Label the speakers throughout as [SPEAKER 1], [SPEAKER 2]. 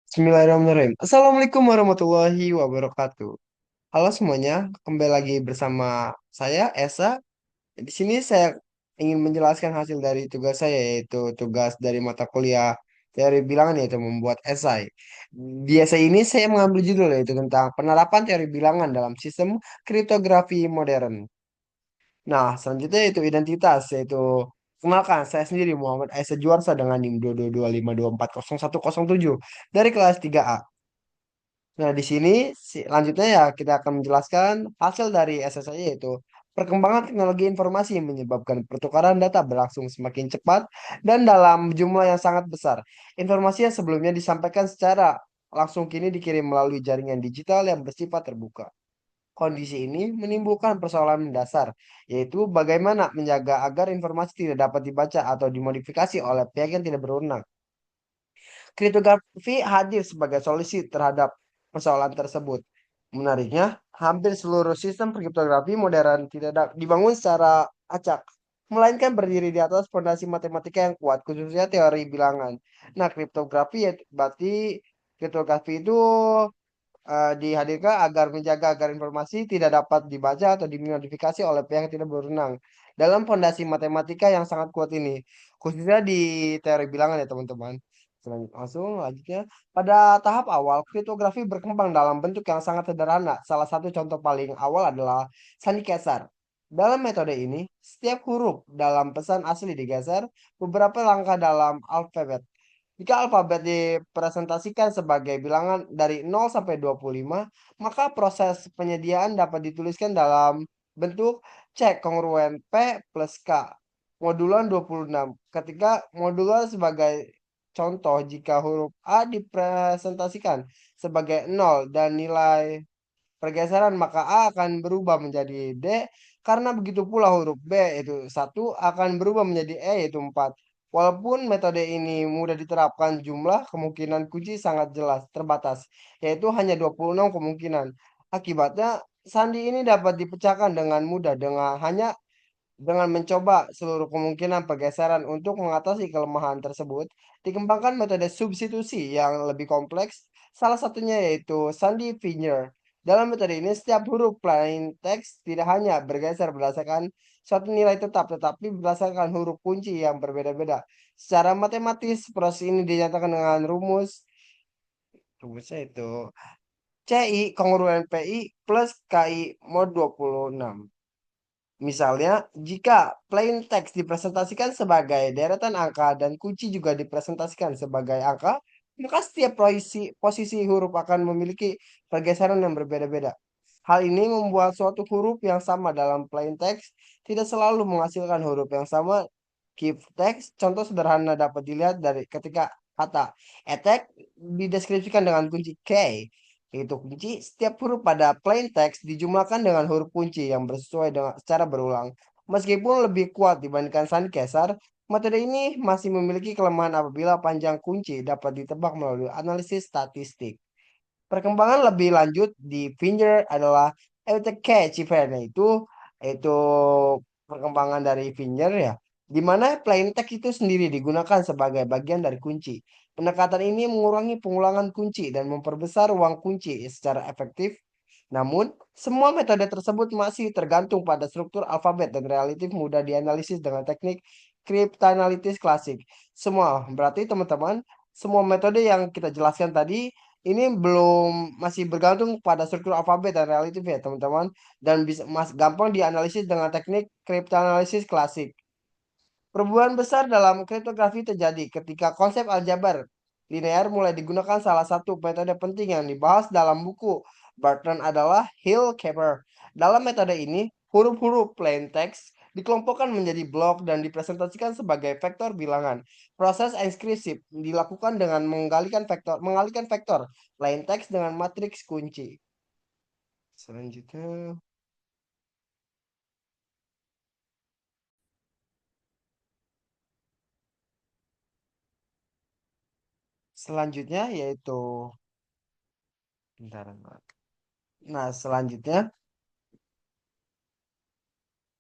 [SPEAKER 1] Bismillahirrahmanirrahim. Assalamualaikum warahmatullahi wabarakatuh. Halo semuanya, kembali lagi bersama saya Esa. Di sini saya ingin menjelaskan hasil dari tugas saya, yaitu tugas dari mata kuliah teori bilangan, yaitu membuat esai. Di esai ini saya mengambil judul yaitu tentang penerapan teori bilangan dalam sistem kriptografi modern. Nah, selanjutnya yaitu identitas, yaitu kenalkan saya sendiri Muhammad Aisyah Juarsa dengan NIM 22255400107 dari kelas 3A. Nah, di sini lanjutnya ya kita akan menjelaskan hasil dari SSI, yaitu perkembangan teknologi informasi yang menyebabkan pertukaran data berlangsung semakin cepat dan dalam jumlah yang sangat besar. Informasi yang sebelumnya disampaikan secara langsung kini dikirim melalui jaringan digital yang bersifat terbuka. Kondisi ini menimbulkan persoalan mendasar, yaitu bagaimana menjaga agar informasi tidak dapat dibaca atau dimodifikasi oleh pihak yang tidak berwenang. Kriptografi hadir sebagai solusi terhadap persoalan tersebut. Menariknya, hampir seluruh sistem kriptografi modern tidak dibangun secara acak, melainkan berdiri di atas fondasi matematika yang kuat, khususnya teori bilangan. Nah, kriptografi ya berarti kriptografi itu dihadirkan agar menjaga agar informasi tidak dapat dibaca atau dimodifikasi oleh pihak yang tidak berwenang. Dalam fondasi matematika yang sangat kuat ini, khususnya di teori bilangan ya teman-teman. Langsung lanjutnya, pada tahap awal, kriptografi berkembang dalam bentuk yang sangat sederhana. Salah satu contoh paling awal adalah sandi Kesar. Dalam metode ini, setiap huruf dalam pesan asli digeser beberapa langkah dalam alfabet. Jika alfabet dipresentasikan sebagai bilangan dari 0 sampai 25, maka proses penyediaan dapat dituliskan dalam bentuk C kongruen P plus K modulan 26. Ketika modulan sebagai contoh, jika huruf A dipresentasikan sebagai 0 dan nilai pergeseran, maka A akan berubah menjadi D, karena begitu pula huruf B yaitu 1 akan berubah menjadi E yaitu 4. Walaupun metode ini mudah diterapkan, jumlah kemungkinan kunci sangat jelas terbatas, yaitu hanya 26 kemungkinan. Akibatnya, sandi ini dapat dipecahkan dengan mudah dengan mencoba seluruh kemungkinan pergeseran. Untuk mengatasi kelemahan tersebut, dikembangkan metode substitusi yang lebih kompleks, salah satunya yaitu sandi Finger. Dalam metode ini, setiap huruf plain text tidak hanya bergeser berdasarkan suatu nilai tetap, tetapi berdasarkan huruf kunci yang berbeda-beda. Secara matematis, proses ini dinyatakan dengan rumusnya itu CI kongruen PI plus KI mod 26. Misalnya, jika plain text dipresentasikan sebagai deretan angka dan kunci juga dipresentasikan sebagai angka, maka setiap posisi huruf akan memiliki pergeseran yang berbeda-beda. Hal ini membuat suatu huruf yang sama dalam plain text tidak selalu menghasilkan huruf yang sama. Keep text, contoh sederhana dapat dilihat dari ketika kata attack dideskripsikan dengan kunci K. Itu kunci, setiap huruf pada plain text dijumlahkan dengan huruf kunci yang sesuai dengan secara berulang. Meskipun lebih kuat dibandingkan sandi Kesar, metode ini masih memiliki kelemahan apabila panjang kunci dapat ditebak melalui analisis statistik. Perkembangan lebih lanjut di Finger adalah EUTK Cipher, yaitu perkembangan dari Finger ya, di mana plain text itu sendiri digunakan sebagai bagian dari kunci. Pendekatan ini mengurangi pengulangan kunci dan memperbesar ruang kunci secara efektif. Namun, semua metode tersebut masih tergantung pada struktur alfabet dan relatif mudah dianalisis dengan teknik kriptanalysis klasik. Berarti teman-teman, semua metode yang kita jelaskan tadi ini belum masih bergantung pada struktur alfabet dan relatif ya teman-teman, dan bisa gampang dianalisis dengan teknik kriptoanalisis klasik. Perubahan besar dalam kriptografi terjadi ketika konsep aljabar linear mulai digunakan. Salah satu metode penting yang dibahas dalam buku Barton adalah Hill-Capper. Dalam metode ini, huruf-huruf plain text dikelompokkan menjadi blok dan dipresentasikan sebagai vektor bilangan. Proses inskripsi dilakukan dengan mengalihkan vektor plain text dengan matriks kunci. Selanjutnya, selanjutnya yaitu bentar, bentar. Nah, selanjutnya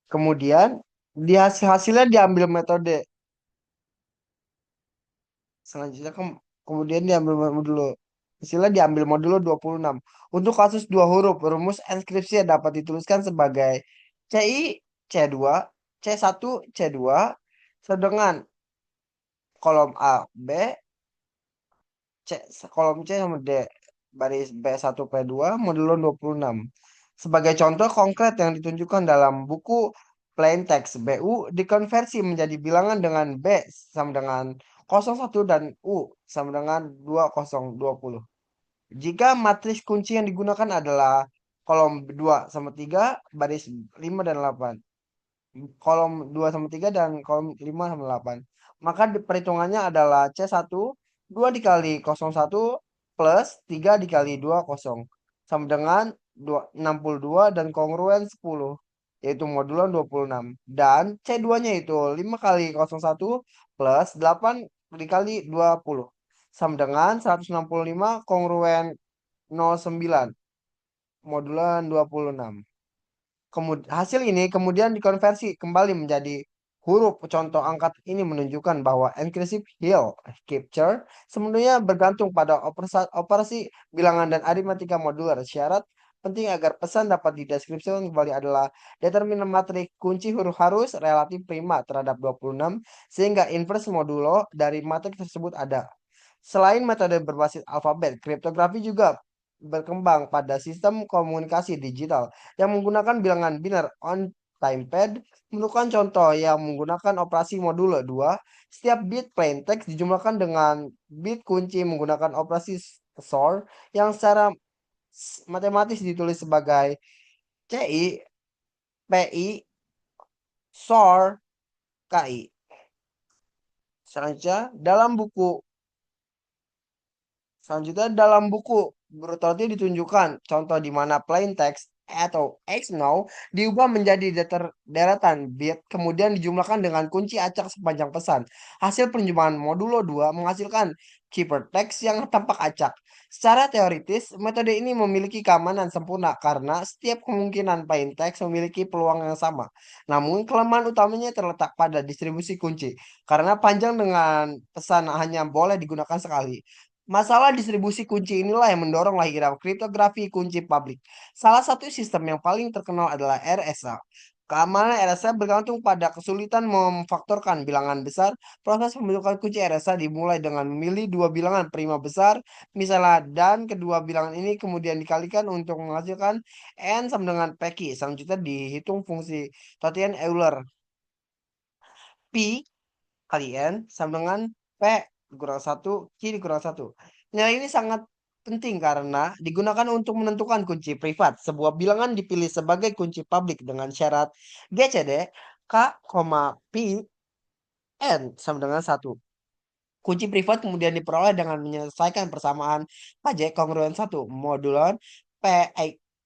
[SPEAKER 1] kemudian hasilnya diambil metode selanjutnya kemudian diambil dulu. Hasilnya diambil modulo 26. Untuk kasus dua huruf, rumus enskripsi dapat dituliskan sebagai CI C2, C1 C2, sedangkan kolom A B, C, kolom C sama D, baris B1 P2 modulo 26. Sebagai contoh konkret yang ditunjukkan dalam buku plain text, BU dikonversi menjadi bilangan dengan B sama dengan 01 dan U sama dengan 2020. Jika matriks kunci yang digunakan adalah kolom 2 sama 3, baris 5 dan 8. Kolom 2 sama 3 dan kolom 5 sama 8. Maka perhitungannya adalah C1, 2 dikali 01 plus 3 dikali 2 kosong. Sama dengan 62 dan kongruen 10. Yaitu modulo 26. Dan C2-nya itu 5 kali 01 plus 8 dikali 20. Sama dengan 165 kongruen 09. Modulan 26. Hasil ini kemudian dikonversi kembali menjadi huruf. Contoh angka ini menunjukkan bahwa encryption hill capture sebenarnya bergantung pada operasi bilangan dan aritmatika modular. Syarat penting agar pesan dapat dideskripsikan kembali adalah determinan matrik kunci huruf harus relatif prima terhadap 26 sehingga inverse modulo dari matrik tersebut ada. Selain metode berbasis alfabet, kriptografi juga berkembang pada sistem komunikasi digital yang menggunakan bilangan biner on timepad. Menunjukkan contoh yang menggunakan operasi modulo 2, setiap bit plain text dijumlahkan dengan bit kunci menggunakan operasi XOR yang secara matematis ditulis sebagai CI, PI, XOR, KI. Selanjutnya dalam buku Brutality ditunjukkan contoh di mana plain text atau XNOW diubah menjadi deretan bit kemudian dijumlahkan dengan kunci acak sepanjang pesan. Hasil penjumlahan modulo 2 menghasilkan ciphertext yang tampak acak. Secara teoritis, metode ini memiliki keamanan sempurna karena setiap kemungkinan plain text memiliki peluang yang sama. Namun, kelemahan utamanya terletak pada distribusi kunci karena panjang dengan pesan hanya boleh digunakan sekali. Masalah distribusi kunci inilah yang mendorong lahirnya kriptografi kunci publik. Salah satu sistem yang paling terkenal adalah RSA. Keamanan RSA bergantung pada kesulitan memfaktorkan bilangan besar. Proses pembentukan kunci RSA dimulai dengan memilih dua bilangan prima besar, misalnya, dan kedua bilangan ini kemudian dikalikan untuk menghasilkan n sama dengan PQ. Selanjutnya dihitung fungsi Totien-Euler. Pi kali N sama dengan P dikurang satu Q dikurang satu. Nilai ini sangat penting karena digunakan untuk menentukan kunci privat. Sebuah bilangan dipilih sebagai kunci publik dengan syarat GCD K, Pi N sama dengan satu. Kunci privat kemudian diperoleh dengan menyelesaikan persamaan pajak kongruen 1 modulon P,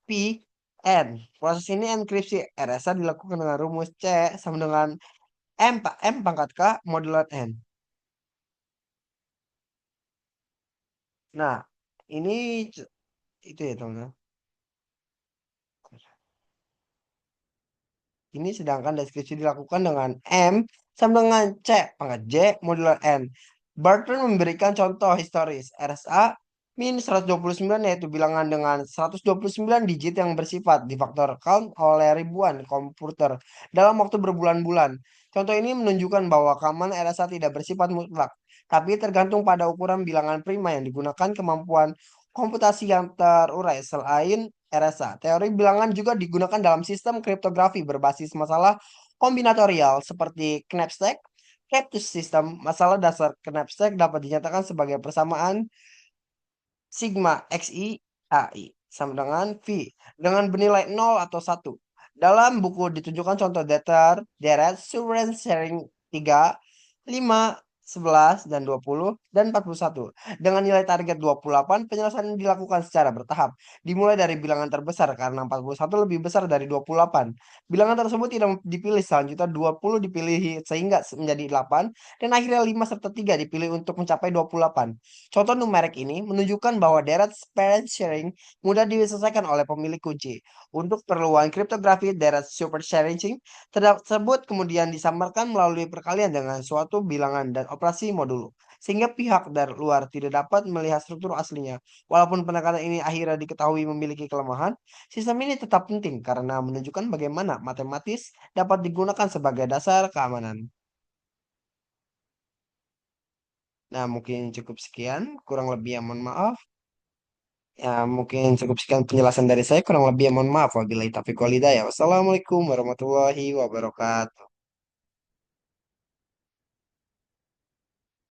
[SPEAKER 1] P, N. Proses ini enkripsi RSA dilakukan dengan rumus C sama dengan M pangkat K modulat N. Nah, ini itu ya teman-teman. Ini sedangkan deskripsi dilakukan dengan M sama dengan C pangkat J modular N. Barton memberikan contoh historis RSA min 129 yaitu bilangan dengan 129 digit yang bersifat difaktor count oleh ribuan komputer dalam waktu berbulan-bulan. Contoh ini menunjukkan bahwa keamanan RSA tidak bersifat mutlak, tapi tergantung pada ukuran bilangan prima yang digunakan kemampuan komputasi yang terurai. Selain RSA, teori bilangan juga digunakan dalam sistem kriptografi berbasis masalah kombinatorial seperti knapsack. Cryptus System, masalah dasar knapsack dapat dinyatakan sebagai persamaan sigma xi ai sama dengan v dengan bernilai 0 atau 1. Dalam buku ditunjukkan contoh deret sovereign sharing 3, 5, 11, dan 20, dan 41. Dengan nilai target 28, penyelesaian dilakukan secara bertahap. Dimulai dari bilangan terbesar karena 41 lebih besar dari 28. Bilangan tersebut tidak dipilih selanjutnya 20 dipilih sehingga menjadi 8, dan akhirnya 5 serta 3 dipilih untuk mencapai 28. Contoh numerik ini menunjukkan bahwa deret parent sharing mudah diselesaikan oleh pemilik kunci. Untuk perluan kriptografi, deret super sharing tersebut kemudian disamarkan melalui perkalian dengan suatu bilangan dan operasi modul, sehingga pihak dari luar tidak dapat melihat struktur aslinya. Walaupun pendekatan ini akhirnya diketahui memiliki kelemahan, sistem ini tetap penting karena menunjukkan bagaimana matematis dapat digunakan sebagai dasar keamanan. Nah, mungkin cukup sekian, kurang lebih ya mohon maaf. Ya, mungkin cukup sekian penjelasan dari saya, kurang lebih ya mohon maaf wabillahi taufiq walhidayah. Wassalamualaikum warahmatullahi wabarakatuh.